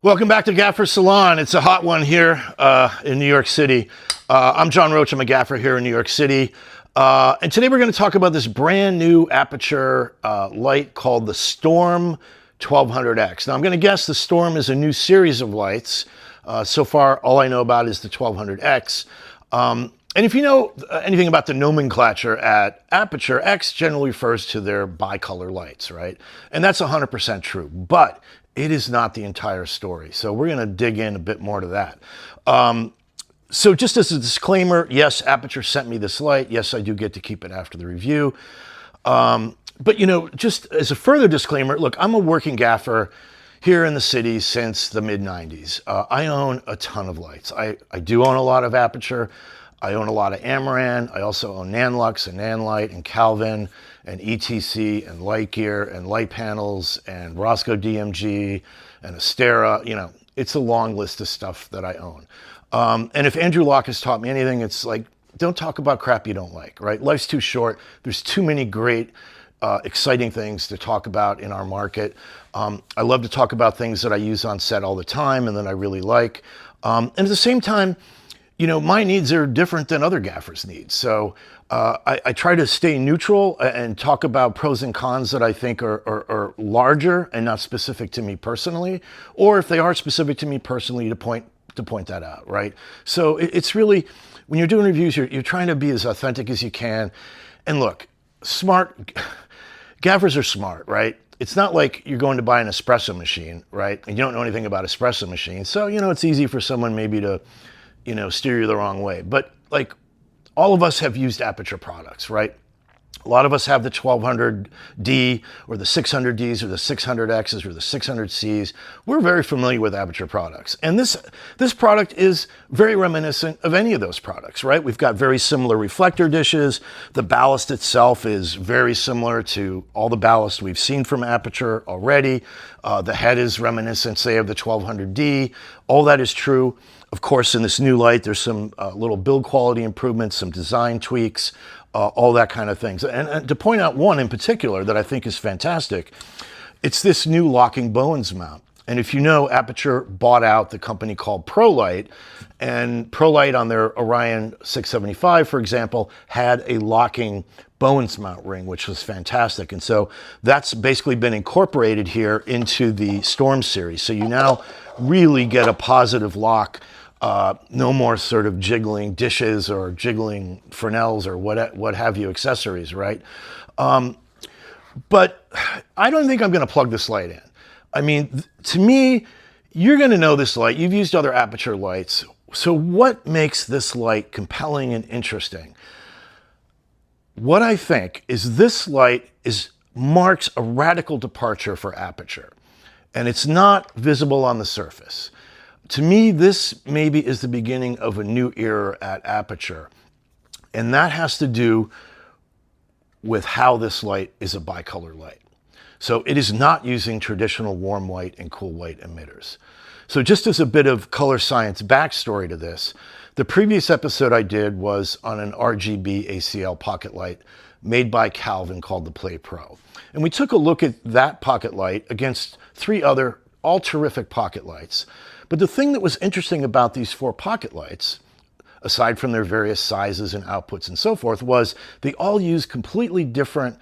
Welcome back to Gaffer Salon. It's a hot one here in New York City. I'm John Roach. I'm a gaffer here in New York City. And today we're going to talk about this brand new Aputure light called the Storm 1200X. Now I'm going to guess the Storm is a new series of lights. So far, all I know about is the 1200X. And if you know anything about the nomenclature at Aputure, X generally refers to their bicolor lights, right? And that's 100% true, but it is not the entire story. So we're going to dig in a bit more to that. So just as a disclaimer, yes, Aputure sent me this light. Yes, I do get to keep it after the review. But, you know, just as a further disclaimer, look, I'm a working gaffer here in the city since the mid-90s. I own a ton of lights. I do own a lot of Aputure. I own a lot of Amaran. I also own Nanlux and Nanlite and Calvin and ETC and Light Gear and light panels and Roscoe DMG and Astera. You know, it's a long list of stuff that I own. And if Andrew Locke has taught me anything, it's like, don't talk about crap you don't like, right? Life's too short. There's too many great, exciting things to talk about in our market. I love to talk about things that I use on set all the time and that I really like. And at the same time, you know, my needs are different than other gaffers' needs. So I try to stay neutral and talk about pros and cons that I think are larger and not specific to me personally, or if they are specific to me personally, to point that out, right? So it's really, when you're doing reviews, you're trying to be as authentic as you can. And look, gaffers are smart, right? It's not like you're going to buy an espresso machine, right? And you don't know anything about espresso machines. So, you know, it's easy for someone maybe to, you know, steer you the wrong way. But like, all of us have used Aputure products, right? A lot of us have the 1200D or the 600Ds or the 600Xs or the 600Cs. We're very familiar with Aputure products. And this product is very reminiscent of any of those products, right? We've got very similar reflector dishes. The ballast itself is very similar to all the ballast we've seen from Aputure already. The head is reminiscent, say, of the 1200D. All that is true. Of course, in this new light, there's some little build quality improvements, some design tweaks, all that kind of things. And to point out one in particular that I think is fantastic, it's this new locking Bowens mount. And if you know, Aputure bought out the company called ProLight, and ProLight on their Orion 675, for example, had a locking Bowens mount ring, which was fantastic. And so that's basically been incorporated here into the Storm series. So you now really get a positive lock. No more sort of jiggling dishes or jiggling Fresnels or what have you, accessories, right? But I don't think I'm going to plug this light in. I mean, to me, you're going to know this light. You've used other Aputure lights. So what makes this light compelling and interesting? What I think is this light marks a radical departure for Aputure, and it's not visible on the surface. To me, this maybe is the beginning of a new era at Aputure, and that has to do with how this light is a bicolor light. So it is not using traditional warm white and cool white emitters. So just as a bit of color science backstory to this, the previous episode I did was on an RGB ACL pocket light made by Calvin called the Play Pro. And we took a look at that pocket light against 3 other all terrific pocket lights. But the thing that was interesting about these 4 pocket lights, aside from their various sizes and outputs and so forth, was they all use completely different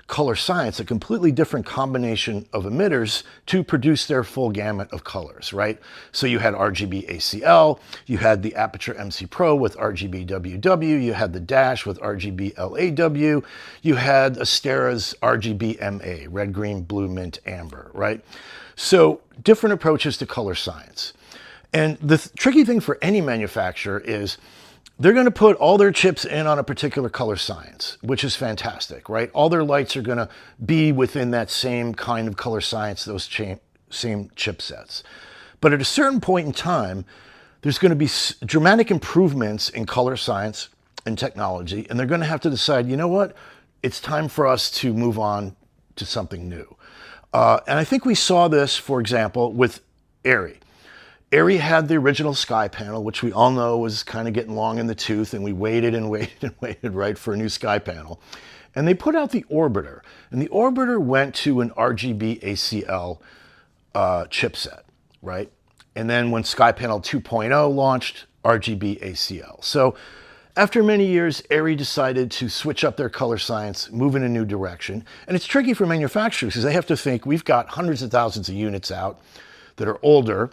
color science, a completely different combination of emitters to produce their full gamut of colors, right? So you had RGB ACL, you had the Aputure MC Pro with RGB WW, you had the Dash with RGB LAW, you had Astera's RGB MA, red, green, blue, mint, amber, right? So different approaches to color science. And the tricky thing for any manufacturer is they're going to put all their chips in on a particular color science, which is fantastic, right? All their lights are going to be within that same kind of color science, those same chipsets. But at a certain point in time, there's going to be dramatic improvements in color science and technology, and they're going to have to decide, you know what? It's time for us to move on to something new. And I think we saw this, for example, with ARRI. ARRI had the original Sky panel, which we all know was kind of getting long in the tooth, and we waited and waited and waited, right, for a new Sky panel. And they put out the Orbiter, and the Orbiter went to an RGB ACL chipset, right? And then when SkyPanel 2.0 launched, RGB ACL. So after many years, ARRI decided to switch up their color science, move in a new direction. And it's tricky for manufacturers because they have to think, we've got hundreds of thousands of units out that are older,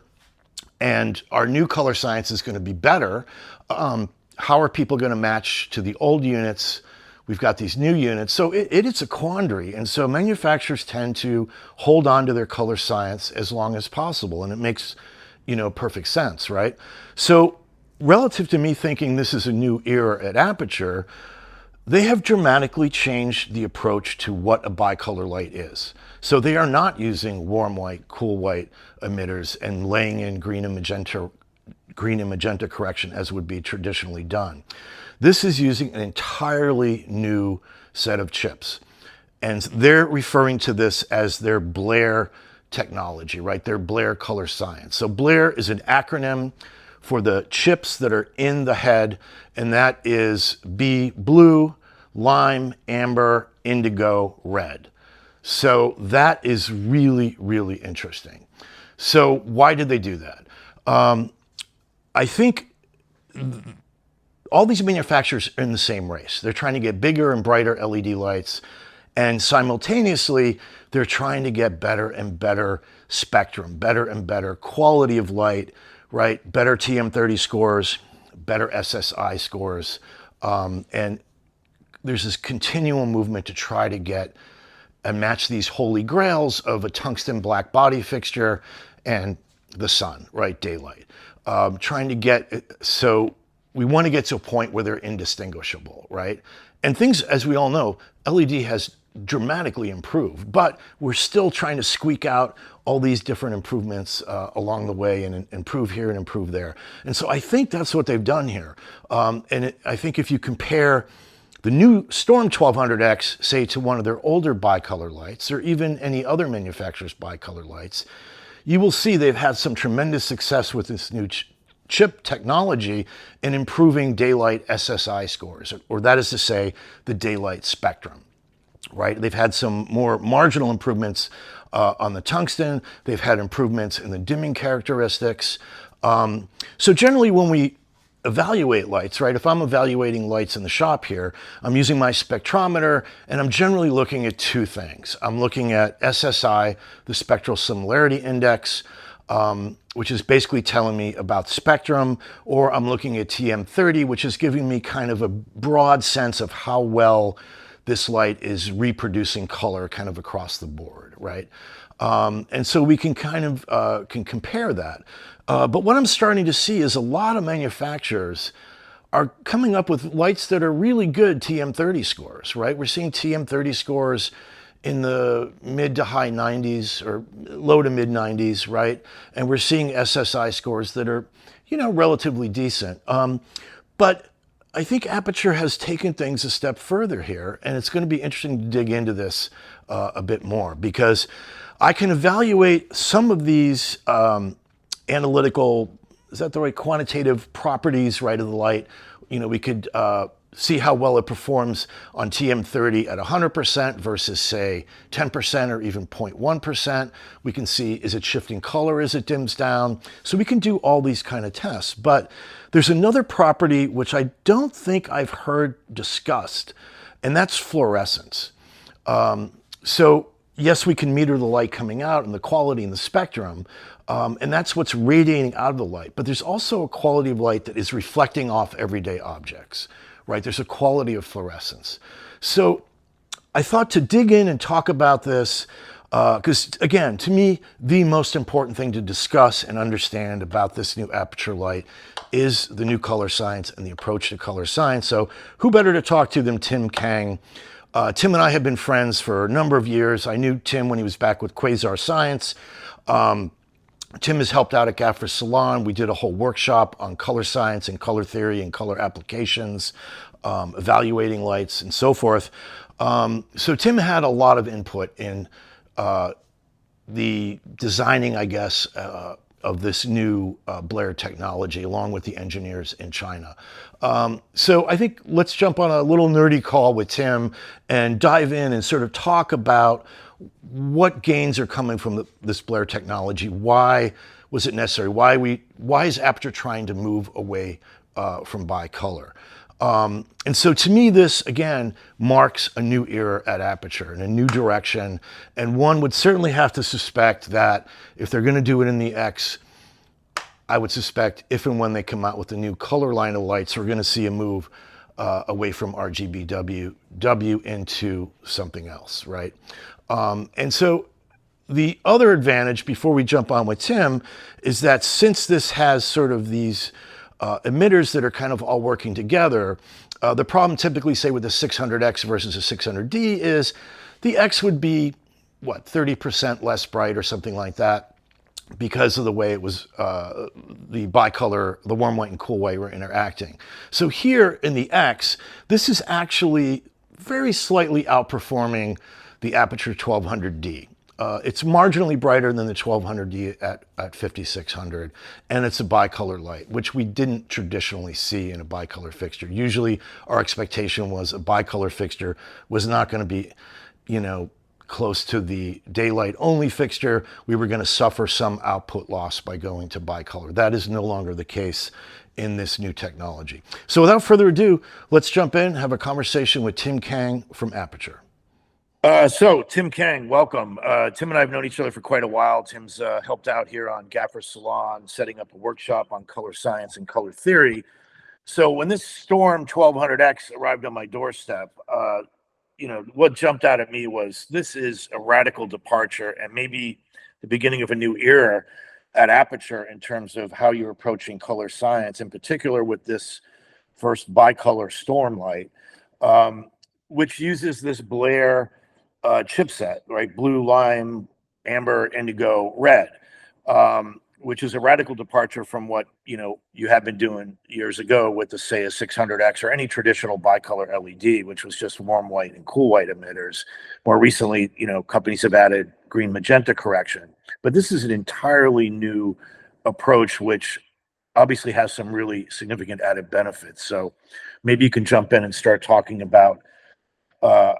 and our new color science is going to be better. How are people going to match to the old units? We've got these new units. So it's a quandary. And so manufacturers tend to hold on to their color science as long as possible. And it makes, perfect sense, right? So relative to me thinking this is a new era at Aputure, they have dramatically changed the approach to what a bicolor light is. So they are not using warm white, cool white emitters and laying in green and magenta correction as would be traditionally done. This is using an entirely new set of chips. And they're referring to this as their BLAIR technology, right? Their BLAIR color science. So BLAIR is an acronym for the chips that are in the head, and that is blue, lime, amber, indigo, red. So that is really, really interesting. So why did they do that? I think all these manufacturers are in the same race. They're trying to get bigger and brighter LED lights, and simultaneously, they're trying to get better and better spectrum, better and better quality of light, right? Better TM30 scores, better SSI scores, and there's this continual movement to try to get and match these holy grails of a tungsten black body fixture and the sun, right? Daylight. Trying to get, so we want to get to a point where they're indistinguishable, right? And things, as we all know, LED has dramatically improved, but we're still trying to squeak out all these different improvements along the way and improve here and improve there. And so I think that's what they've done here. I think if you compare the new Storm 1200X, say, to one of their older bicolor lights, or even any other manufacturer's bicolor lights, you will see they've had some tremendous success with this new chip technology in improving daylight SSI scores, or that is to say, the daylight spectrum, right? They've had some more marginal improvements on the tungsten. They've had improvements in the dimming characteristics. So generally when we evaluate lights, right? If I'm evaluating lights in the shop here, I'm using my spectrometer and I'm generally looking at two things. I'm looking at SSI, the spectral similarity index, which is basically telling me about spectrum, or I'm looking at TM30, which is giving me kind of a broad sense of how well this light is reproducing color kind of across the board, right? And so we can kind of can compare that. But what I'm starting to see is a lot of manufacturers are coming up with lights that are really good TM30 scores, right? We're seeing TM30 scores in the mid to high 90s or low to mid 90s, right? And we're seeing SSI scores that are, relatively decent. But I think Aputure has taken things a step further here, and it's going to be interesting to dig into this a bit more, because I can evaluate some of these analytical, is that the right, quantitative properties, right, of the light. We could see how well it performs on TM30 at 100% versus, say, 10% or even 0.1%. We can see, is it shifting color as it dims down? So we can do all these kind of tests. But there's another property which I don't think I've heard discussed, and that's fluorescence. So yes, we can meter the light coming out and the quality and the spectrum, and that's what's radiating out of the light. But there's also a quality of light that is reflecting off everyday objects, right? There's a quality of fluorescence. So I thought to dig in and talk about this, because again, to me, the most important thing to discuss and understand about this new Aputure light is the new color science and the approach to color science. So who better to talk to than Tim Kang? Tim and I have been friends for a number of years. I knew Tim when he was back with Quasar Science. Tim has helped out at Gaffer Salon. We did a whole workshop on color science and color theory and color applications, evaluating lights and so forth. So Tim had a lot of input in the designing, I guess, of this new BLAIR technology, along with the engineers in China. So I think let's jump on a little nerdy call with Tim and dive in and sort of talk about what gains are coming from this BLAIR technology, why was it necessary? Why is Aputure trying to move away from bicolor? And so to me, this again marks a new era at Aputure and a new direction. And one would certainly have to suspect that if they're going to do it in the X, I would suspect if and when they come out with a new color line of lights, we're going to see a move away from RGBW into something else, right? And so the other advantage, before we jump on with Tim, is that since this has sort of these emitters that are kind of all working together, the problem typically, say, with the 600X versus a 600D is the X would be, what, 30% less bright or something like that, because of the way it was, the bicolor, the warm white and cool white were interacting. So here in the X, this is actually very slightly outperforming the Aputure 1200D. It's marginally brighter than the 1200D at 5600, and it's a bicolor light, which we didn't traditionally see in a bicolor fixture. Usually our expectation was a bicolor fixture was not going to be, you know, close to the daylight only fixture. We were going to suffer some output loss by going to bicolor. That is no longer the case in this new technology. So without further ado, let's jump in, have a conversation with Tim Kang from Aputure. So Tim Kang, welcome. Tim and I have known each other for quite a while. Tim's helped out here on Gaffer's Salon, setting up a workshop on color science and color theory. So when this Storm 1200X arrived on my doorstep, you know, what jumped out at me was this is a radical departure and maybe the beginning of a new era at Aputure in terms of how you're approaching color science, in particular with this first bicolor storm light, which uses this BLAIR chipset, right? Blue, lime, amber, indigo, red, which is a radical departure from what, you know, you had been doing years ago with the, say, a 600X or any traditional bicolor LED, which was just warm white and cool white emitters. More recently, you know, companies have added green magenta correction, but this is an entirely new approach, which obviously has some really significant added benefits. So maybe you can jump in and start talking about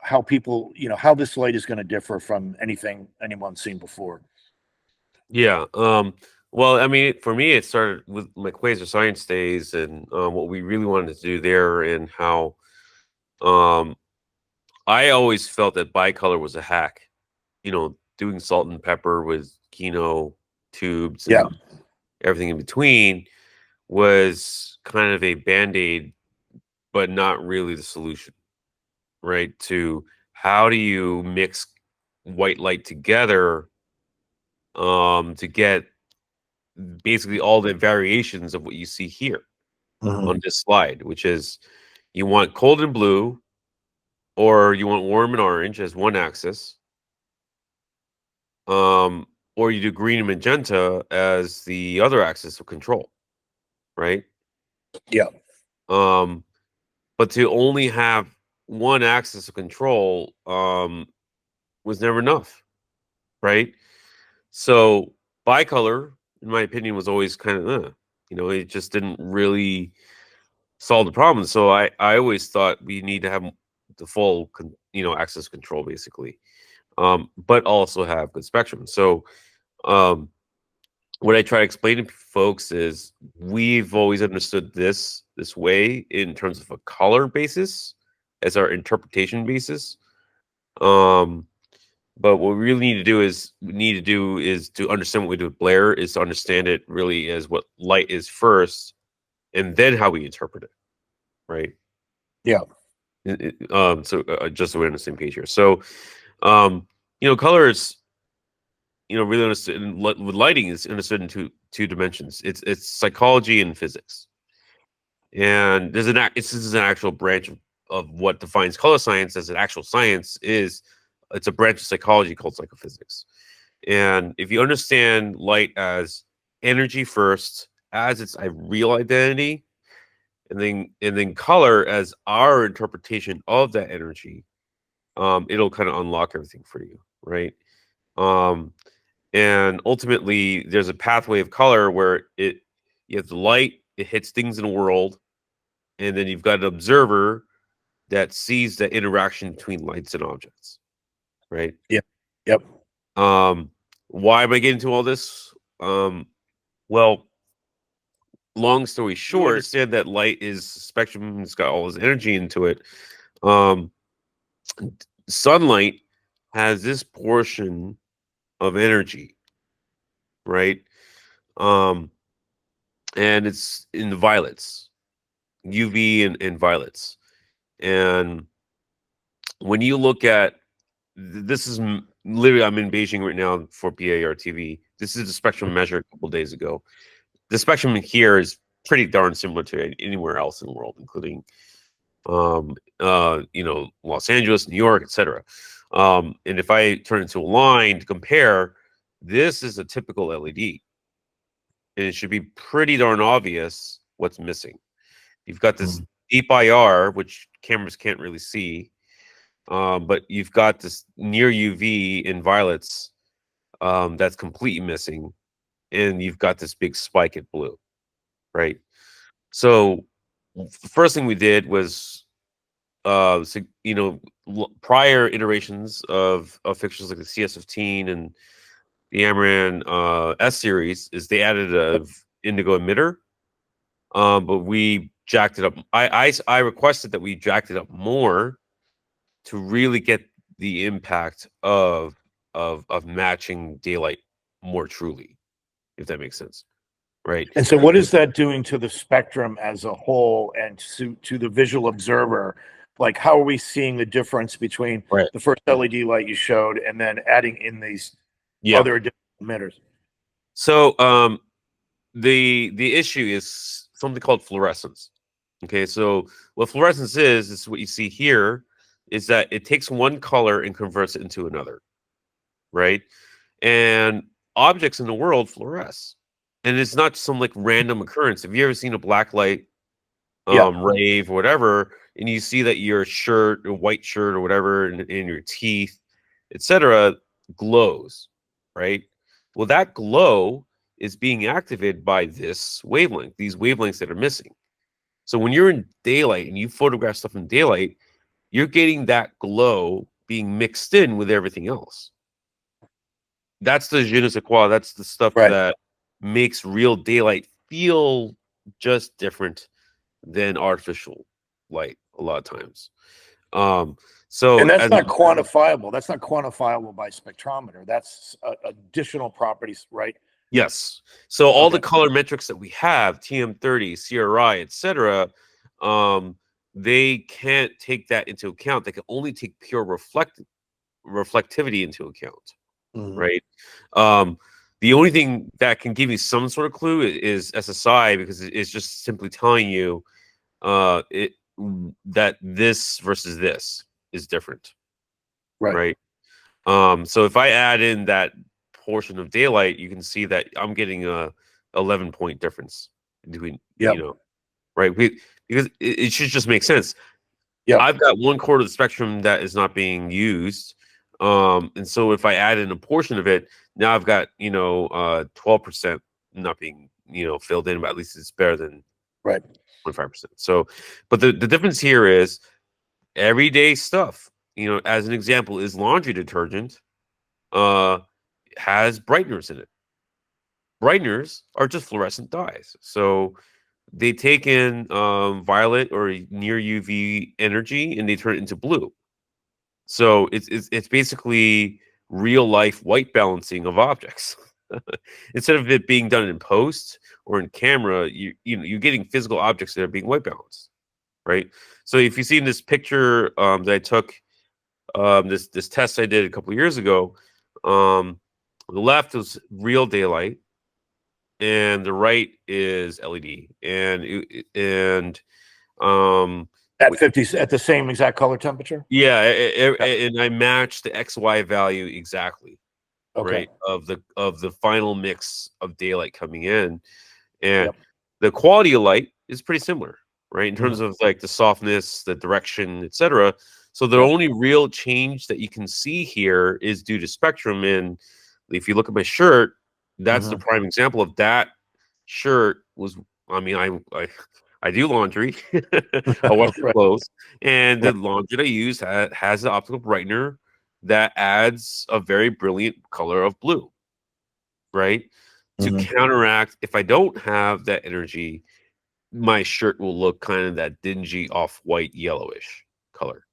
how people, you know, how this light is going to differ from anything anyone's seen before. Yeah. Well, I mean, for me, it started with my Quasar Science days and what we really wanted to do there, and how um, I always felt that bicolor was a hack. You know, doing salt and pepper with Kino tubes Yeah. and everything in between was kind of a band-aid, but not really the solution, right? To how do you mix white light together to get basically all the variations of what you see here on this slide, which is you want cold and blue, or you want warm and orange as one axis, or you do green and magenta as the other axis of control, right? Yeah. But to only have one axis of control was never enough, right? So bicolor, in my opinion, was always kind of, you know, it just didn't really solve the problem. So I always thought we need to have the full, you know, access control basically, but also have good spectrum. So what I try to explain to folks is we've always understood this way in terms of a color basis as our interpretation basis. But what we really need to do is to understand what we do with BLAIR is to understand it really as what light is first, and then how we interpret it, right? Yeah. So just so we're on the same page here. So, you know, color is, you know, really understood with lighting is understood in two dimensions. It's psychology and physics, and this is an actual branch of what defines color science as an actual science is. It's a branch of psychology called psychophysics. And if you understand light as energy first, as its real identity, and then color as our interpretation of that energy, it'll kind of unlock everything for you, right? And ultimately, there's a pathway of color where you have the light, it hits things in the world, and then you've got an observer that sees the interaction between lights and objects, right? Yeah. Yep. Why am I getting to all this? Well, long story short, understand that light is spectrum. It's got all this energy into it. Um, Sunlight has this portion of energy, right? Um, and it's in the violets, UV and violets. And when you look at this is literally, I'm in Beijing right now for BAR TV. This is the spectrum measured a couple days ago. The spectrum here is pretty darn similar to anywhere else in the world, including Los Angeles, New York, etc. And if I turn it to a line to compare, this is a typical LED, and it should be pretty darn obvious what's missing. You've got this deep IR, which cameras can't really see, but you've got this near UV in violets that's completely missing, and you've got this big spike at blue, right? So the first thing we did was prior iterations of fixtures like the CS15 and the Amaran S series is they added a indigo emitter, but we jacked it up. I requested that we jacked it up more to really get the impact of matching daylight more truly, if that makes sense, right? And so what is that doing to the spectrum as a whole and to the visual observer? Like, how are we seeing the difference between the first LED light you showed and then adding in these other emitters? So the issue is something called fluorescence. Okay, so what fluorescence is what you see here, is that it takes one color and converts it into another, right? And objects in the world fluoresce. And it's not some like random occurrence. Have you ever seen a black light rave or whatever, and you see that your shirt, or white shirt or whatever, in your teeth, etc., glows, right? Well, that glow is being activated by this wavelength, these wavelengths that are missing. So when you're in daylight and you photograph stuff in daylight, you're getting that glow being mixed in with everything else. That's the je ne sais quoi. That's the stuff that makes real daylight feel just different than artificial light a lot of times. And that's not quantifiable. That's not quantifiable by spectrometer. That's additional properties, right? Yes. So all the color metrics that we have, TM30, CRI, etc., they can't take that into account. They can only take pure reflectivity into account, right? The only thing that can give you some sort of clue is SSI, because it's just simply telling you that this versus this is different, right? So if I add in that portion of daylight, you can see that I'm getting a 11-point difference between, right? Because it should just make sense. I've got 1/4 of the spectrum that is not being used, and so if I add in a portion of it, now I've got 12% not being filled in, but at least it's better than 25%. So, but the difference here is everyday stuff. As an example, is laundry detergent has brighteners in it. Brighteners are just fluorescent dyes, so they take in violet or near UV energy and they turn it into blue. So it's basically real life white balancing of objects. Instead of it being done in post or in camera, you're getting physical objects that are being white balanced, right? So if you've seen this picture that I took, this test I did a couple of years ago, the left was real daylight, and the right is LED, and at the same exact color temperature. Yeah, and I matched the XY value exactly, right, of the final mix of daylight coming in, and the quality of light is pretty similar, right, in terms of like the softness, the direction, etc. So the only real change that you can see here is due to spectrum. And if you look at my shirt, that's the prime example of that. Shirt was, I mean, I do laundry. I wash clothes, and the laundry I use has an optical brightener that adds a very brilliant color of blue, right? to Mhm. counteract. If I don't have that energy, my shirt will look kind of that dingy off-white yellowish color,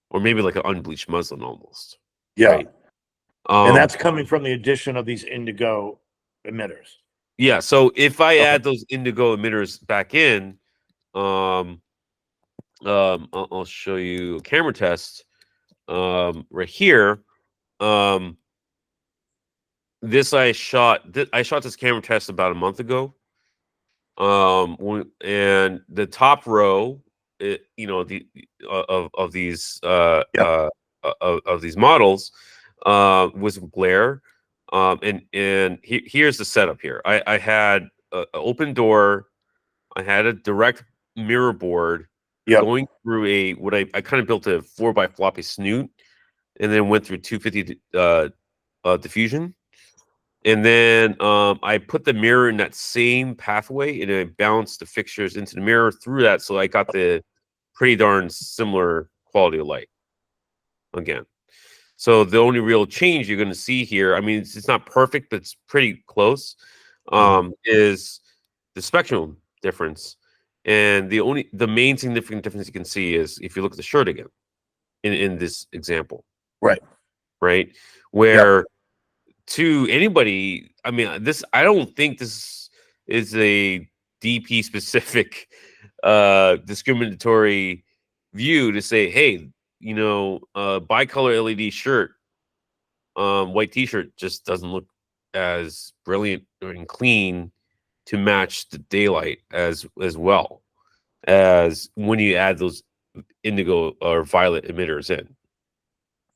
or maybe like an unbleached muslin almost. Yeah. Right. And that's coming from the addition of these indigo emitters. Yeah. So if I Okay. add those indigo emitters back in, I'll show you a camera test right here. This I shot this camera test about a month ago. And the top row, of these Yep. of these models was BLAIR. And here's the setup here. I had an open door. I had a direct mirror board Yep. going through I kind of built a 4x floppy snoot, and then went through 250 diffusion. And then I put the mirror in that same pathway, and I bounced the fixtures into the mirror through that, so I got the pretty darn similar quality of light again. So the only real change you're going to see here, I mean, it's not perfect, but it's pretty close, is the spectrum difference. And the main significant difference you can see is if you look at the shirt again in this example. Right. Right. Where to anybody, I mean, I don't think this is a DP specific discriminatory view to say, hey, bicolor LED shirt, white t-shirt just doesn't look as brilliant and clean to match the daylight as well as when you add those indigo or violet emitters in.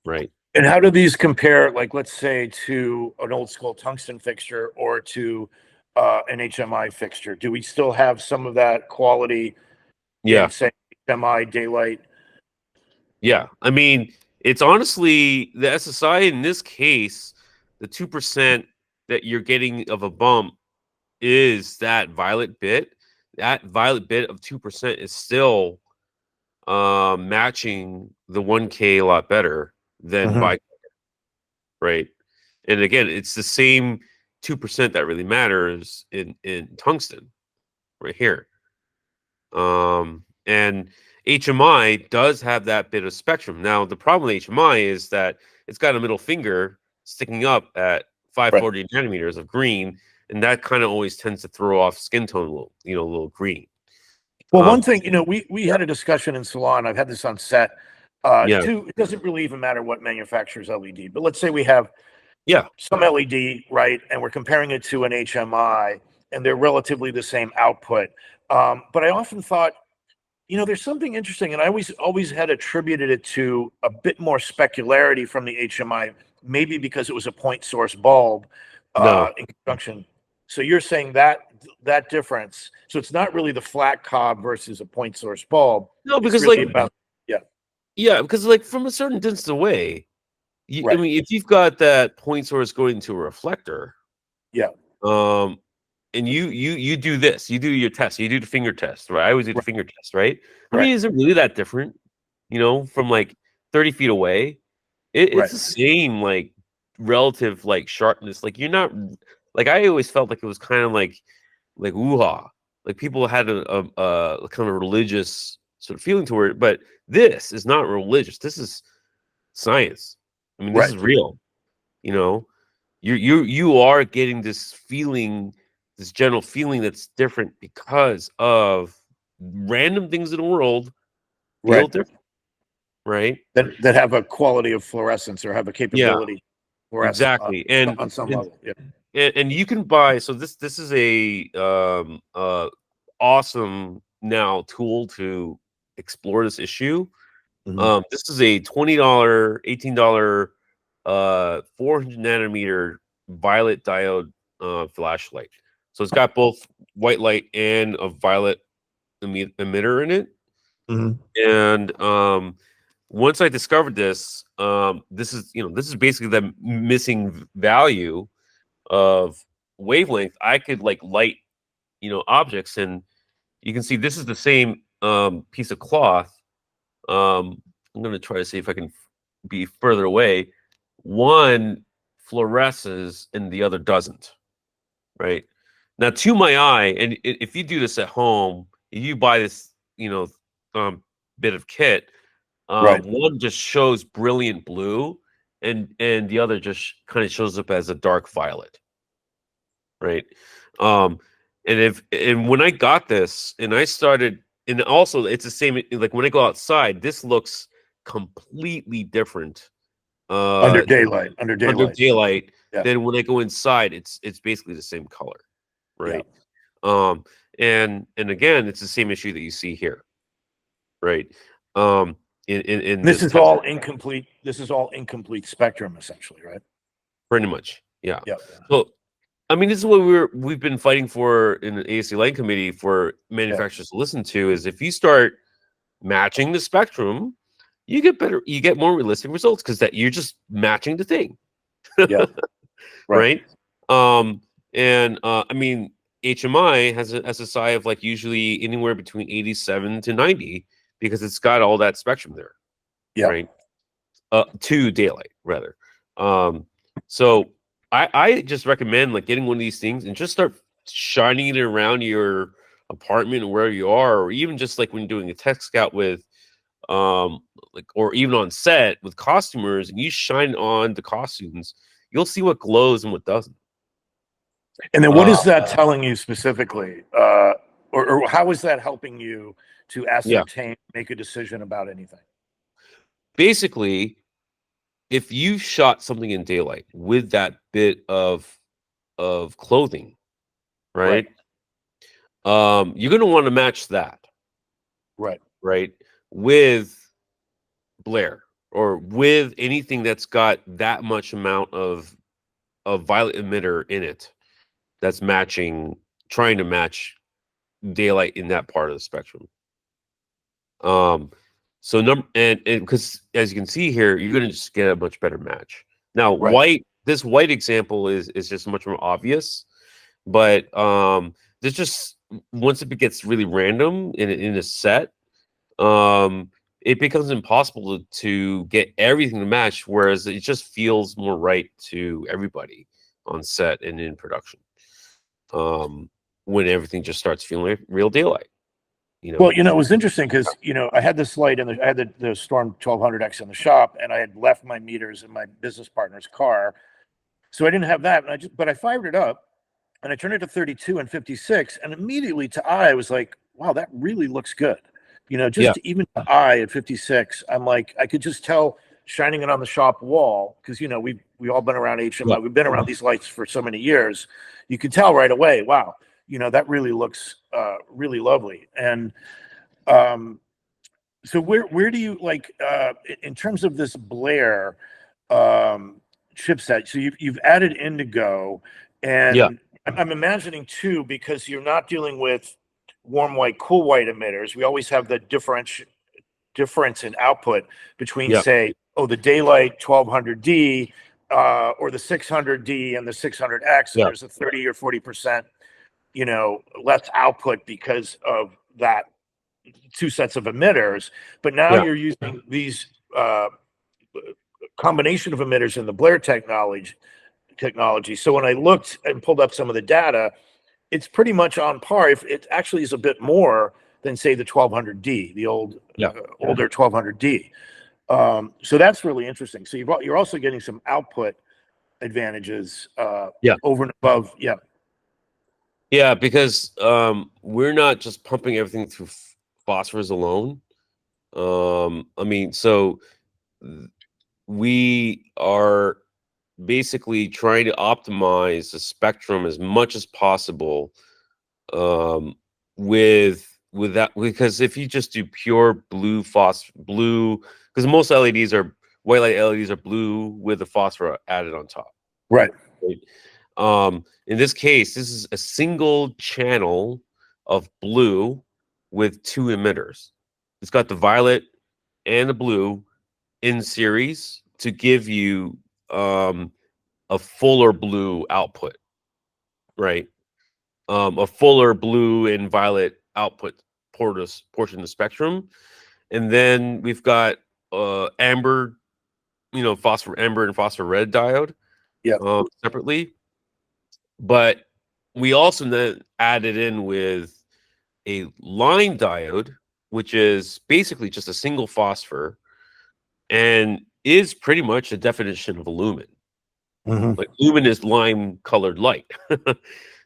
Right. And how do these compare, like, let's say, to an old school tungsten fixture or to an HMI fixture? Do we still have some of that quality Yeah. in, say, HMI daylight? Yeah. I mean, it's honestly the SSI in this case, the 2% that you're getting of a bump is that violet bit. That violet bit of 2% is still matching the 1K a lot better than bicolor. Right. And again, it's the same 2% that really matters in tungsten right here. And HMI does have that bit of spectrum. Now, the problem with HMI is that it's got a middle finger sticking up at 540 nanometers of green, and that kind of always tends to throw off skin tone a little green. Well, one thing, we had a discussion in Salon. I've had this on set. Yeah. It doesn't really even matter what manufacturer's LED, but let's say we have Yeah. some LED, right? And we're comparing it to an HMI, and they're relatively the same output. But I often thought, there's something interesting, and I always had attributed it to a bit more specularity from the HMI, maybe because it was a point source bulb No. in construction. So you're saying that difference. So it's not really the flat cob versus a point source bulb. No, It's because really about because like from a certain distance away, I right. mean, if you've got that point source going to a reflector, Yeah. and you do this, you do your test, you do the finger test, right? I always do the Right. finger test, right? I Right. mean, is it really that different? From like 30 feet away, it's Right. the same like relative like sharpness. Like you're not like I always felt like it was kind of like ooh-ha. Like people had a kind of religious sort of feeling toward it, but this is not religious. This is science. I mean, this is Right. real. You are getting this feeling, this general feeling that's different because of random things in the world feel Right. different, right? That have a quality of fluorescence or have a Yeah, capability fluorescent exactly. And on some and, level. Yeah. and you can buy. So this is a awesome now tool to explore this issue. This is a $20, $18 400 nanometer violet diode flashlight. So it's got both white light and a violet emitter in it. And once I discovered this, this is basically the missing value of wavelength. I could like light objects, and you can see this is the same piece of cloth. I'm going to try to see if I can be further away. One fluoresces and the other doesn't. right? Now, to my eye, and if you do this at home, if you buy this, bit of kit, Right. one just shows brilliant blue, and the other just kind of shows up as a dark violet, right? Um, and when I got this, and I started, and also it's the same. Like when I go outside, this looks completely different. Under daylight. Yeah. Then when I go inside, it's basically the same color, Yeah. right? And again, it's the same issue that you see here, right? In This this is all incomplete. This is all incomplete spectrum, essentially, right? pretty much, yeah. Yeah. So, I mean, this is what we've been fighting for in the ASC Light Committee for manufacturers to listen to, is if you start matching the spectrum, you get more realistic results, because that you're just matching the thing. Yeah. Right. And I mean, HMI has a psi of like usually anywhere between 87 to 90, because it's got all that spectrum there. Yeah. Right. To daylight rather. So I just recommend like getting one of these things and just start shining it around your apartment or where you are, or even just like when you're doing a tech scout with like, or even on set with costumers, and you shine on the costumes, you'll see what glows and what doesn't. And then what is that telling you specifically? Or how is that helping you to ascertain, make a decision about anything? Basically, if you shot something in daylight with that bit of clothing, right? You're going to want to match that. Right. With BLAIR, or with anything that's got that much amount of violet emitter in it, that's trying to match daylight in that part of the spectrum. So and because as you can see here, you're going to just get a much better match. Now, this white example is just much more obvious, but there's just, once it gets really random in a set, it becomes impossible to get everything to match, whereas it just feels more right to everybody on set and in production. When everything just starts feeling like real daylight. Well, it was interesting because, I had this light, and I had the Storm 1200X in the shop, and I had left my meters in my business partner's car. So I didn't have that. But I fired it up, and I turned it to 32 and 56. And immediately to eye, I was like, wow, that really looks good. Even to eye at 56, I'm like, I could just tell shining it on the shop wall, because, we all been around HMI. We've been around these lights for so many years. You can tell right away, wow, that really looks really lovely. And so where do you like in terms of this BLAIR chipset? So you've added Indigo, and I'm imagining too, because you're not dealing with warm white, cool white emitters. We always have the difference in output between say, the daylight 1200D or the 600D and the 600X, and there's a 30 or 40% less output because of that two sets of emitters. But now you're using these combination of emitters in the BLAIR technology. So when I looked and pulled up some of the data, it's pretty much on par. If it actually is a bit more than say the 1200D, the older 1200D. So that's really interesting. So you're also getting some output advantages over and above. Yeah, because we're not just pumping everything through phosphors alone. I mean, so we are basically trying to optimize the spectrum as much as possible with that, because if you just do pure blue, because most LEDs are white light LEDs are blue with the phosphor added on top. Right. In this case, this is a single channel of blue with two emitters. It's got the violet and the blue in series to give you a fuller blue output, right? A fuller blue and violet output portion of the spectrum. And then we've got amber, phosphor amber and phosphor red diode separately. But we also then added in with a line diode, which is basically just a single phosphor and is pretty much the definition of a lumen. Like lumen is lime colored light.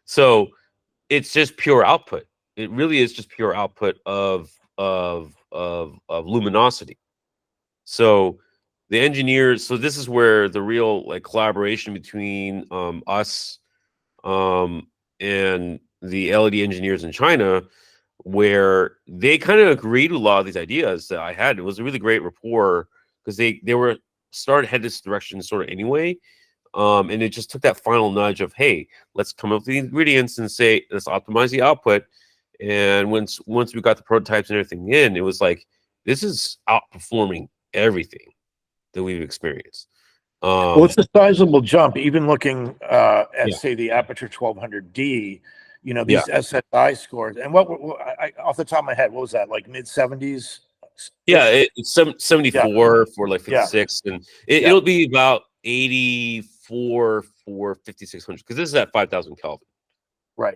So it's just pure output. It really is just pure output of luminosity. So the engineers, so this is where the real like collaboration between us and the LED engineers in China, where they kind of agreed with a lot of these ideas that I had. It was a really great rapport because they were started head this direction sort of anyway. And it just took that final nudge of, hey, let's come up with the ingredients and say, let's optimize the output. And once we got the prototypes and everything in, it was like, this is outperforming everything that we've experienced. Well, it's a sizable jump, even looking at, Yeah. say, the Aputure 1200D, you know, these SSI scores. And off the top of my head, what was that, like mid-70s? Yeah, it's 74 for like 56, and it'll be about 84 for 5600 because this is at 5,000 Kelvin. Right.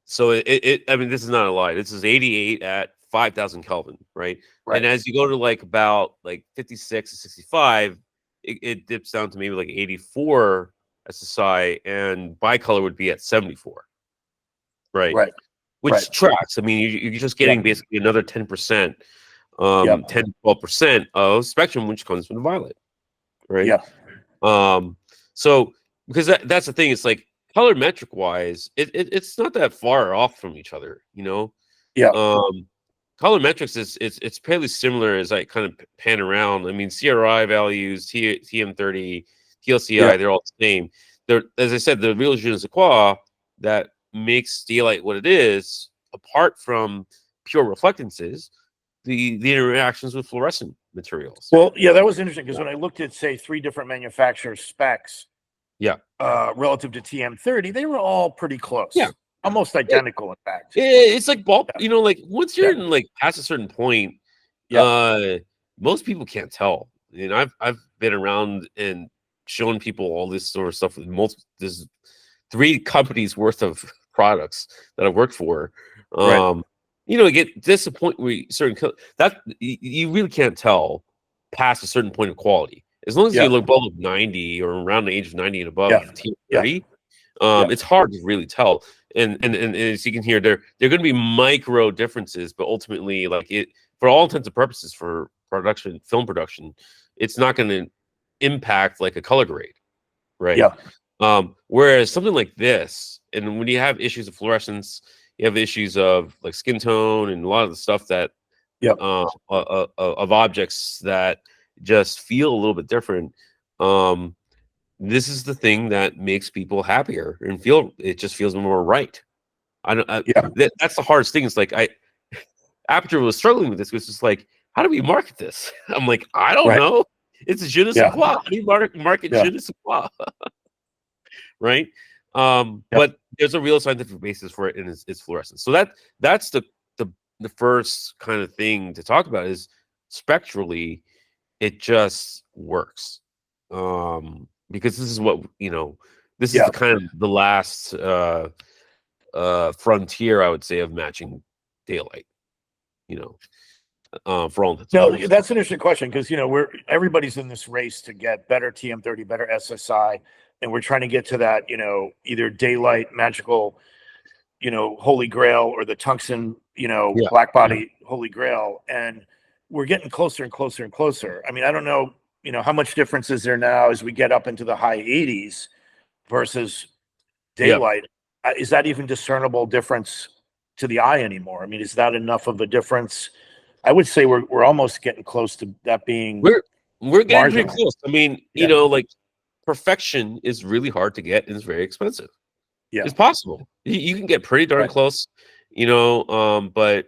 So I mean, this is not a lie. This is 88 at 5,000 Kelvin, right? And as you go to like about like 56 to 65, it dips down to maybe like 84 SSI, and bicolor would be at 74, right? Which tracks. I mean, you're just getting basically another 10%, 10-12% of spectrum, which comes from the violet, right? So because that's the thing, it's like colorimetric wise, it's not that far off from each other, you know. Colorimetrics it's fairly similar as I kind of pan around. I mean, CRI values, TM30, TLCI, they're all the same. They're, as I said, the real je ne sais quoi that makes daylight what it is, apart from pure reflectances, the interactions with fluorescent materials. Well, yeah, that was interesting because when I looked at, say, 3 different manufacturers' specs, relative to TM30, they were all pretty close. Almost identical, in fact. It's like bulk, you know, like once you're in like past a certain point, most people can't tell. You know, I've been around and shown people all this sort of stuff with multiple. There's 3 companies worth of products that I've worked for. You know, you get disappointed where you really can't tell past a certain point of quality. As long as you look above 90 or around the age of 90 and above TM30, it's hard to really tell. And as you can hear, there are going to be micro differences, but ultimately, like it, for all intents and purposes, for film production, it's not going to impact like a color grade, right? Whereas something like this, and when you have issues of fluorescence, you have issues of like skin tone and a lot of the stuff that of objects that just feel a little bit different. This is the thing that makes people happier and it just feels more right. That's the hardest thing. It's like Aputure was struggling with this. It's just like, how do we market this? I'm like, I don't know. It's a je ne sais quoi. How do you market je ne sais quoi? Right? But there's a real scientific basis for it, and it's fluorescence. So that's the first kind of thing to talk about is spectrally, it just works. Because this is what, you know, this is the kind of the last frontier, I would say, of matching daylight, you know, for all. No, that's an interesting question because, you know, everybody's in this race to get better TM30, better SSI, and we're trying to get to that, you know, either daylight magical, you know, holy grail, or the tungsten, you know, black body holy grail, and we're getting closer and closer and closer. I mean, I don't know, you know, how much difference is there now as we get up into the high 80s versus daylight? Is that even discernible difference to the eye anymore? I mean, is that enough of a difference? I would say we're almost getting close to that being. We're getting pretty close. I mean, you know, like perfection is really hard to get and it's very expensive. It's possible. You can get pretty darn close, you know, but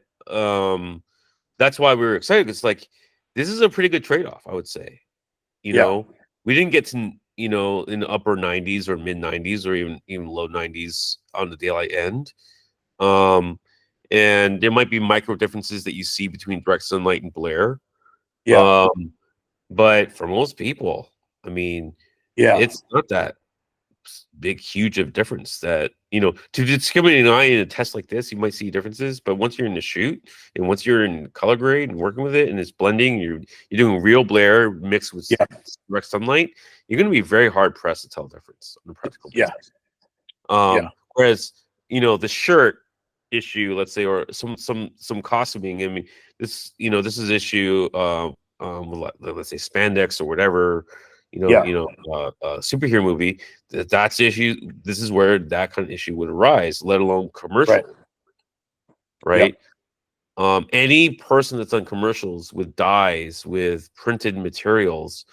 that's why we were excited. It's like, this is a pretty good trade-off, I would say. You know, we didn't get to, you know, in the upper 90s or mid 90s or even low 90s on the daylight end. And there might be micro differences that you see between direct sunlight and BLAIR. But for most people, I mean, it's not that big, huge of difference that, you know, to discriminate an eye in a test like this, you might see differences, but once you're in the shoot and once you're in color grade and working with it and it's blending, you're doing real BLAIR mixed with direct sunlight, you're going to be very hard pressed to tell the difference on a practical basis. Whereas, you know, the shirt issue, let's say, or some costuming, I mean, this, you know, this is issue, let's say spandex or whatever, superhero movie, that's the issue. This is where that kind of issue would arise, let alone commercial, right? Any person that's on commercials with dyes, with printed materials,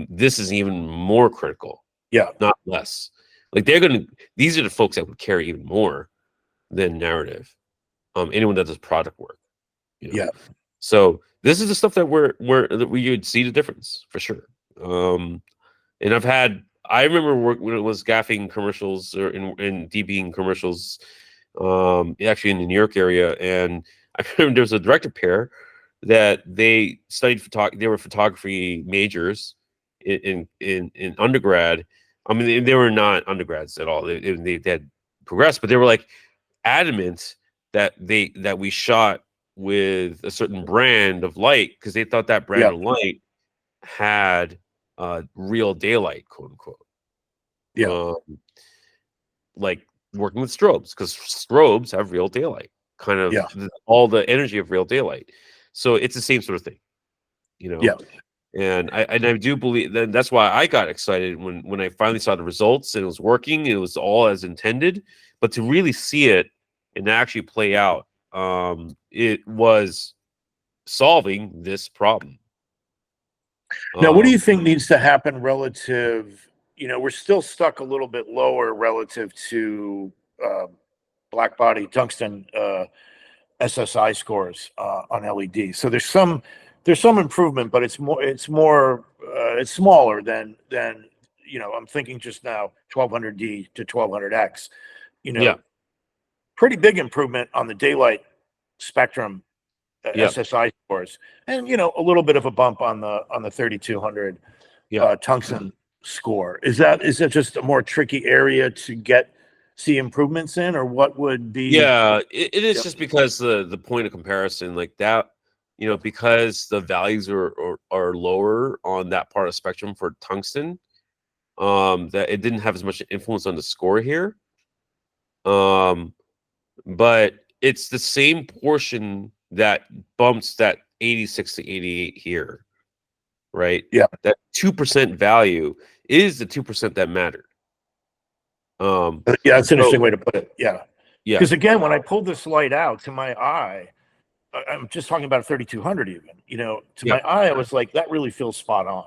this is even more critical, not less. Like these are the folks that would carry even more than narrative. Anyone that does product work, you know? So this is the stuff that that we would see the difference for sure. And I remember when it was gaffing commercials or in DBing commercials, actually in the New York area, and I remember there was a director pair that they studied photography. They were photography majors in undergrad. I mean, they were not undergrads at all. They had progressed, but they were like adamant that we shot with a certain brand of light because they thought that brand of light had real daylight, quote unquote. Like working with strobes, because strobes have real daylight, kind of all the energy of real daylight. So it's the same sort of thing, you know. And I do believe that's why I got excited when I finally saw the results and it was working. It was all as intended, but to really see it and actually play out, it was solving this problem. Now, what do you think needs to happen relative? You know, we're still stuck a little bit lower relative to black body tungsten SSI scores on LED. So there's some improvement, but it's smaller than you know. I'm thinking just now 1200D to 1200X. You know, pretty big improvement on the daylight spectrum SSI scores, and you know, a little bit of a bump on the 3200 tungsten score. Is that just a more tricky area to see improvements in, or what would be? It is just because the point of comparison, like that, you know, because the values are lower on that part of the spectrum for tungsten, that it didn't have as much influence on the score here. But it's the same portion that bumps that 86 to 88 here, right? That 2% value is the 2% that mattered. That's an interesting way to put it. Because again, when I pulled this light out to my eye, I'm just talking about 3200 even, you know, to my eye, I was like, that really feels spot on.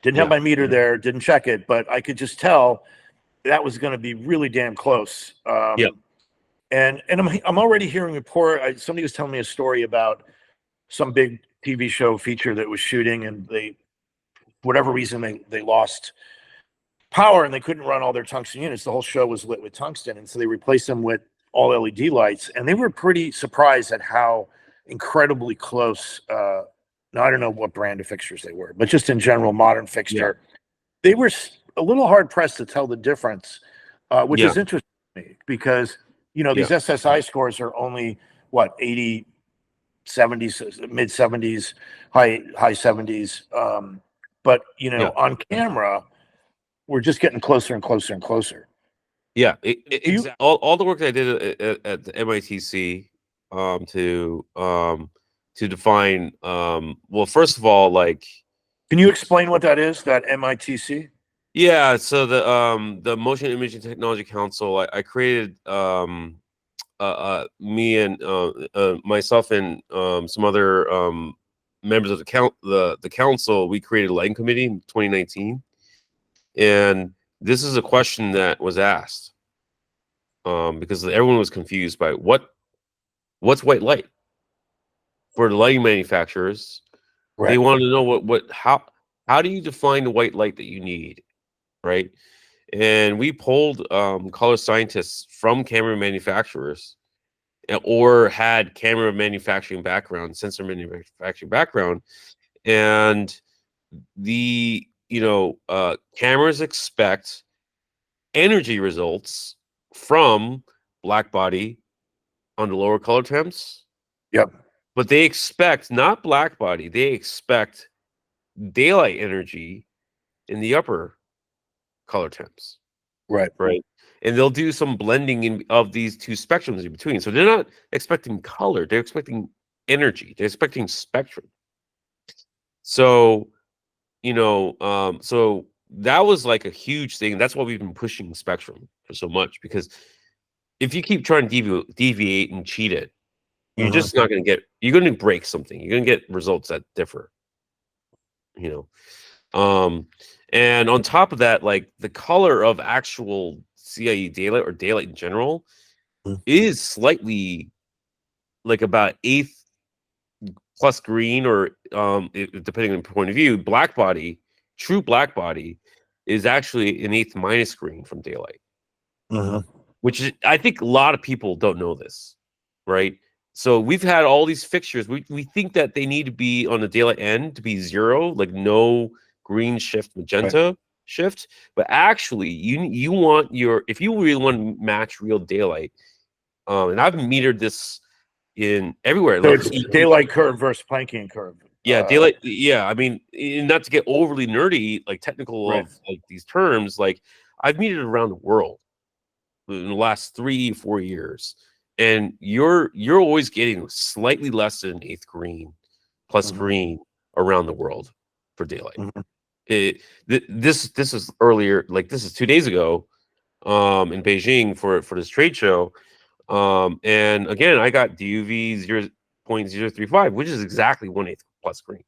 Didn't have my meter there, didn't check it, but I could just tell that was going to be really damn close. And I'm already hearing somebody was telling me a story about some big TV show feature that was shooting, and whatever reason they lost power and they couldn't run all their tungsten units. The whole show was lit with tungsten, and so they replaced them with all LED lights, and they were pretty surprised at how incredibly close. Now I don't know what brand of fixtures they were, but just in general, modern fixture, they were a little hard pressed to tell the difference, which is interesting to me because, you know, these SSI scores are only what, 80, 70s, mid 70s, high 70s. But you know, on camera, we're just getting closer and closer and closer. All the work that I did at the MITC to define, well, first of all, like, can you explain what that is, that MITC? So the Motion Imaging Technology Council, I created, me and myself and some other members of the council, we created a lighting committee in 2019, and this is a question that was asked because everyone was confused by what's white light for the lighting manufacturers. They wanted to know how do you define the white light that you need, right? And we polled color scientists from camera manufacturers or had camera manufacturing background, sensor manufacturing background, and the cameras expect energy results from black body on the lower color temps. Yep. But they expect not black body, they expect daylight energy in the upper color temps. Right. Right. And they'll do some blending of these two spectrums in between. So they're not expecting color, they're expecting energy, they're expecting spectrum. So, so that was like a huge thing. That's why we've been pushing spectrum for so much, because if you keep trying to deviate and cheat it, you're just not going to get, you're going to break something. You're going to get results that differ, and on top of that, like the color of actual CIE daylight or daylight in general is slightly like about eighth plus green, or depending on the point of view, black body, true black body is actually an eighth minus green from daylight, which is, I think a lot of people don't know this, right? So we've had all these fixtures. We think that they need to be on the daylight end to be 0, like no green shift, magenta shift. But actually, you want your, if you really want to match real daylight, and I've metered this in everywhere. So like, it's daylight curve versus Planckian curve. Yeah, daylight. Yeah, I mean, not to get overly nerdy, like technical of like these terms. Like I've metered around the world in the last 3-4 years, and you're always getting slightly less than an eighth green plus green around the world for daylight. This is earlier, like this is 2 days ago, in Beijing for this trade show, and again I got DUV 0.035, which is exactly 1/8 plus green.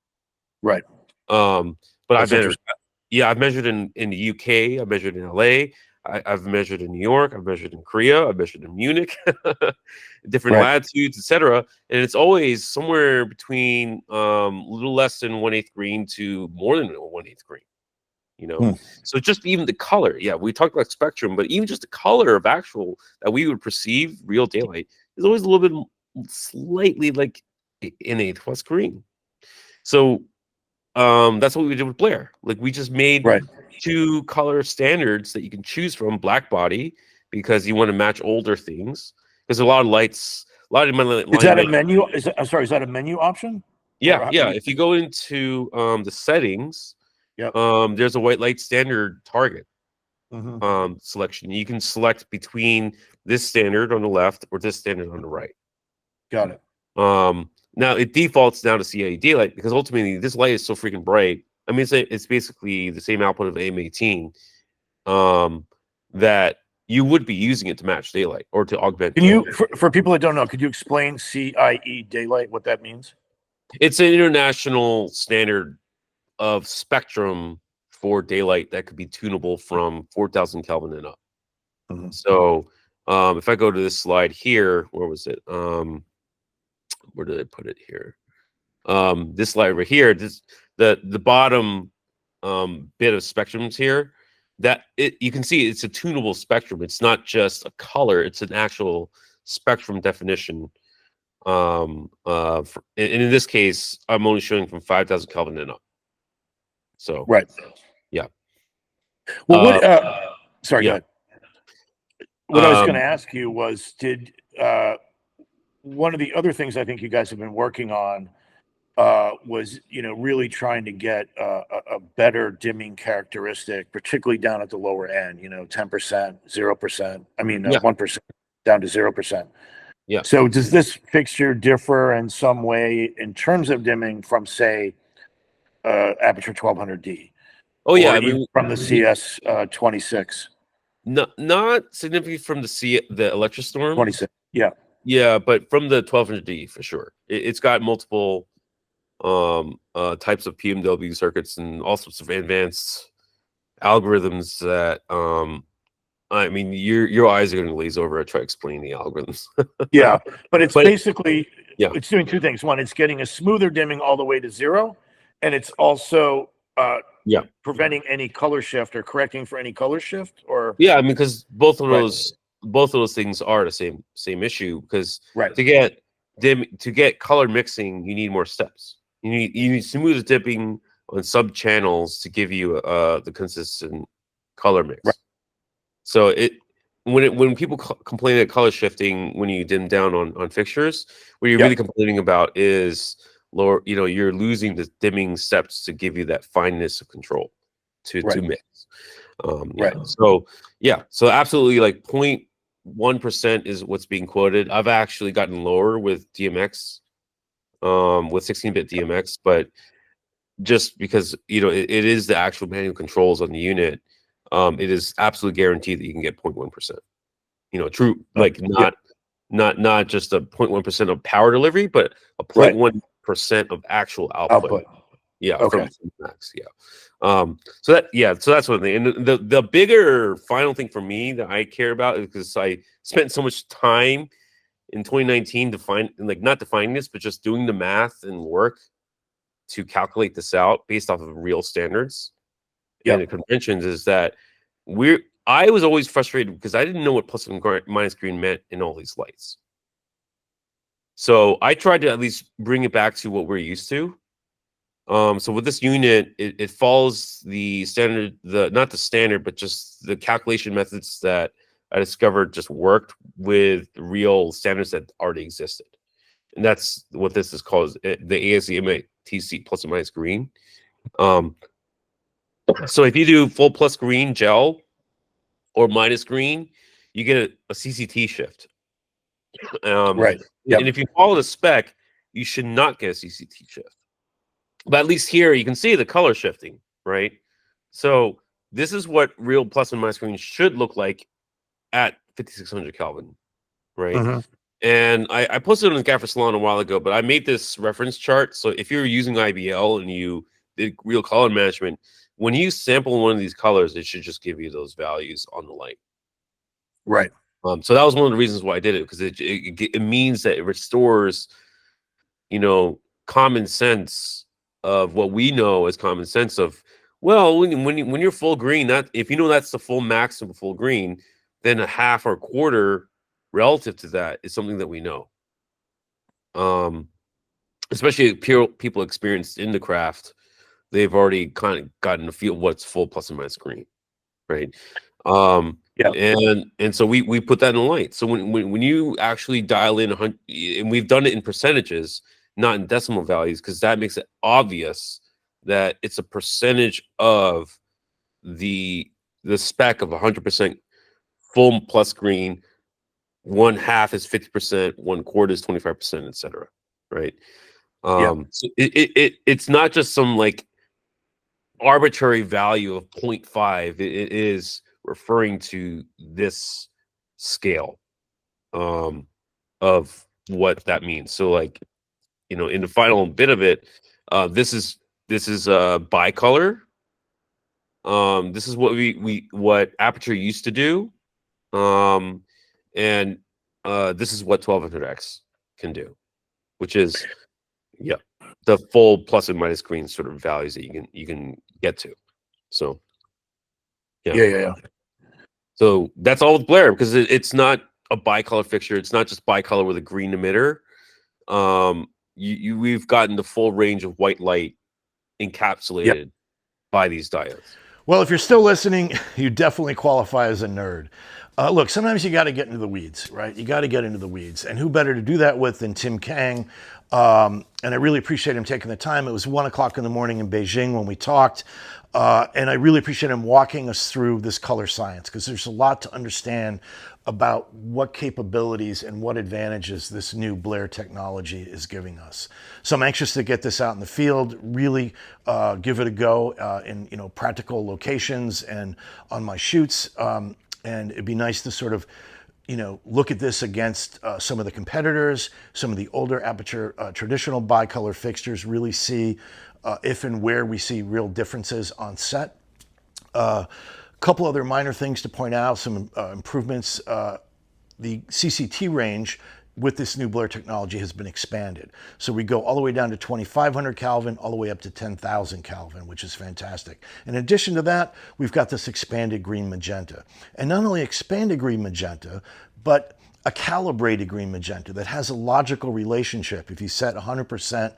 Right. But That's I've measured in the UK, I've measured in LA, I've measured in New York, I've measured in Korea, I've measured in Munich, different latitudes, etc. And it's always somewhere between a little less than 1/8 green to more than 1/8 green. So just even the color, we talked about spectrum, but even just the color of actual that we would perceive real daylight is always a little bit slightly like an eighth plus green. So that's what we did with BLAIR. Like we just made 2 color standards that you can choose from. Black body, because you want to match older things, because a lot of lights, a lot of my is that a menu? Is that a menu option? Yeah. If you go into the settings, there's a white light standard target selection. You can select between this standard on the left or this standard on the right. Got it. Now it defaults now to CIE daylight, because ultimately this light is so freaking bright. I mean, it's basically the same output of AM18, that you would be using it to match daylight or to augment. Can you, for people that don't know, could you explain CIE daylight, what that means? It's an international standard of spectrum for daylight that could be tunable from 4,000 Kelvin and up. So if I go to this slide here, where was it? Where did I put it here? This slide over here, the bottom bit of spectrums here, that you can see it's a tunable spectrum. It's not just a color, it's an actual spectrum definition. And in this case, I'm only showing from 5,000 Kelvin and up. So yeah. Well, sorry, go ahead. What I was going to ask you was, did one of the other things I think you guys have been working on was, really trying to get a better dimming characteristic, particularly down at the lower end, 10%, 0%, I mean, 1% down to 0%. Yeah. So does this fixture differ in some way in terms of dimming from, say, Aputure 1200D? Oh yeah, I mean, from the CS 26. Not significantly from the Aputure Storm. 26. Yeah, but from the 1200D for sure. It's got multiple types of PMW circuits and all sorts of advanced algorithms that I mean, your eyes are going to glaze over. I try explaining the algorithms. But it's basically it's doing 2 things. One, it's getting a smoother dimming all the way to 0, and it's also preventing any color shift or correcting for any color shift. Or I mean, because both of those things are the same issue. Because to get color mixing, you need more steps. You need smooth dipping on sub channels to give you the consistent color mix. So when people complain that color shifting when you dim down on fixtures, what you're really complaining about is lower. You're losing the dimming steps to give you that fineness of control to mix. So absolutely, like 0.1% is what's being quoted. I've actually gotten lower with DMX, with 16-bit DMX, but just because it is the actual manual controls on the unit, it is absolutely guaranteed that you can get 0.1%. True, like not just a 0.1% of power delivery, but a 0.1% of actual output. From Max. So that's one thing. And the bigger final thing for me that I care about is because I spent so much time in 2019 not defining this, but just doing the math and work to calculate this out based off of real standards and the conventions, is that I was always frustrated because I didn't know what plus and minus green meant in all these lights. So I tried to at least bring it back to what we're used to. So with this unit, it follows the standard, not the standard, but just the calculation methods that I discovered just worked with real standards that already existed. And that's what this is called, the ASE/MATC plus and minus green. So if you do full plus green gel or minus green, you get a CCT shift. And if you follow the spec, you should not get a CCT shift. But at least here you can see the color shifting, right? So this is what real plus and minus green should look like at 5600 Kelvin, right? And I posted it on Gaffer Salon a while ago, but I made this reference chart. So if you're using IBL and you did real color management, when you sample one of these colors, it should just give you those values on the light. So that was one of the reasons why I did it, because it means that it restores, common sense of what we know as common sense of, well, when you're full green, if you know that's the full maximum full green, then a half or a quarter relative to that is something that we know. Especially people experienced in the craft, they've already kind of gotten to feel what's full plus and minus green, right? And so we put that in the light. So when you actually dial in and we've done it in percentages, not in decimal values, because that makes it obvious that it's a percentage of the spec of 100% full plus green. 1/2 is 50%, 1/4 is 25%, etc. Right? So it's not just some like arbitrary value of 0.5. It is referring to this scale of what that means. So like, in the final bit of it, this is bicolor. This is what what Aputure used to do. And this is what 1200X can do, which is the full plus and minus green sort of values that you can get to. So so that's all with BLAIR, because it's not a bicolor fixture. It's not just bicolor with a green emitter. We've gotten the full range of white light encapsulated by these diodes. Well, if you're still listening, you definitely qualify as a nerd. Look, sometimes you got to get into the weeds, right? You got to get into the weeds. And who better to do that with than Tim Kang? And I really appreciate him taking the time. It was 1 o'clock in the morning in Beijing when we talked. And I really appreciate him walking us through this color science, because there's a lot to understand about what capabilities and what advantages this new BLAIR technology is giving us. So I'm anxious to get this out in the field, really give it a go in practical locations and on my shoots. And it'd be nice to sort of look at this against some of the competitors, some of the older Aputure traditional bicolor fixtures, really see if and where we see real differences on set. Couple other minor things to point out, some improvements. The CCT range with this new BLAIR technology has been expanded. So we go all the way down to 2500 Kelvin, all the way up to 10,000 Kelvin, which is fantastic. In addition to that, we've got this expanded green magenta. And not only expanded green magenta, but a calibrated green magenta that has a logical relationship. If you set 100%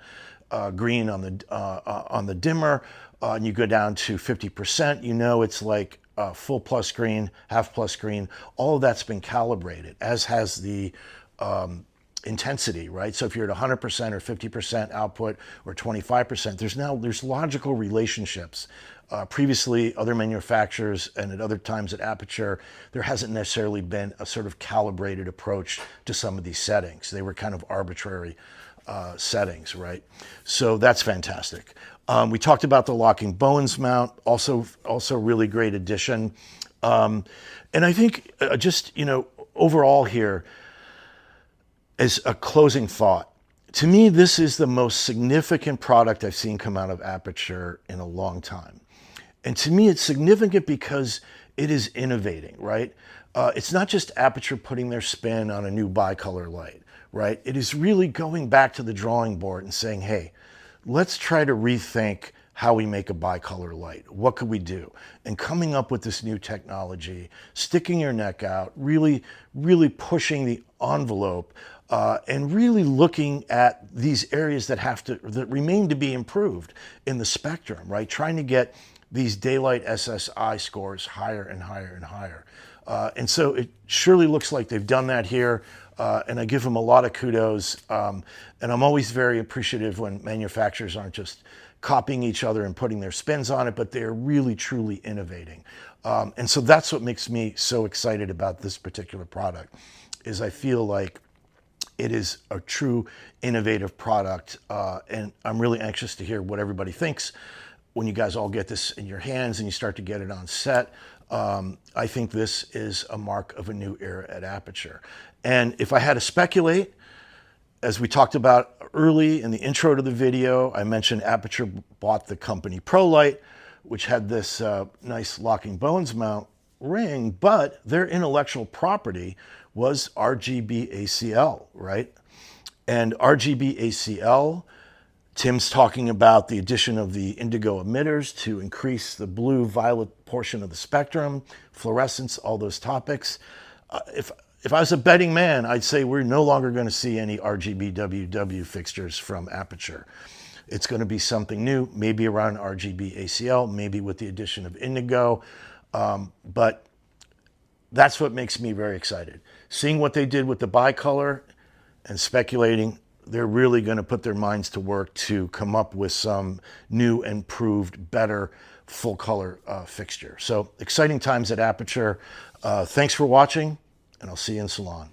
green on the dimmer and you go down to 50%, it's like full plus screen, half plus screen, all of that's been calibrated, as has the intensity, right? So if you're at 100% or 50% output or 25%, there's logical relationships. Previously, other manufacturers and at other times at Aputure, there hasn't necessarily been a sort of calibrated approach to some of these settings. They were kind of arbitrary settings, right? So that's fantastic. We talked about the locking bones mount, also really great addition. And I think overall here, as a closing thought, to me, this is the most significant product I've seen come out of Aputure in a long time. And to me, it's significant because it is innovating, right? It's not just Aputure putting their spin on a new bicolor light, right? It is really going back to the drawing board and saying, hey, let's try to rethink how we make a bicolor light. What could we do? And coming up with this new technology, sticking your neck out, really, really pushing the envelope, and really looking at these areas that remain to be improved in the spectrum, right? Trying to get these daylight SSI scores higher and higher and higher. And so it surely looks like they've done that here. And I give them a lot of kudos. And I'm always very appreciative when manufacturers aren't just copying each other and putting their spins on it, but they're really, truly innovating. And so that's what makes me so excited about this particular product, is I feel like it is a true innovative product. And I'm really anxious to hear what everybody thinks when you guys all get this in your hands and you start to get it on set. I think this is a mark of a new era at Aputure. And if I had to speculate, as we talked about early in the intro to the video, I mentioned Aputure bought the company ProLight, which had this nice locking bones mount ring, but their intellectual property was RGB ACL, right? And RGB ACL, Tim's talking about the addition of the indigo emitters to increase the blue-violet portion of the spectrum, fluorescence, all those topics. If I was a betting man, I'd say we're no longer going to see any RGB WW fixtures from Aputure. It's going to be something new, maybe around RGB ACL, maybe with the addition of indigo. But that's what makes me very excited. Seeing what they did with the bicolor and speculating, they're really going to put their minds to work to come up with some new, improved, better full color fixture. So exciting times at Aputure. Thanks for watching, and I'll see you in Salon.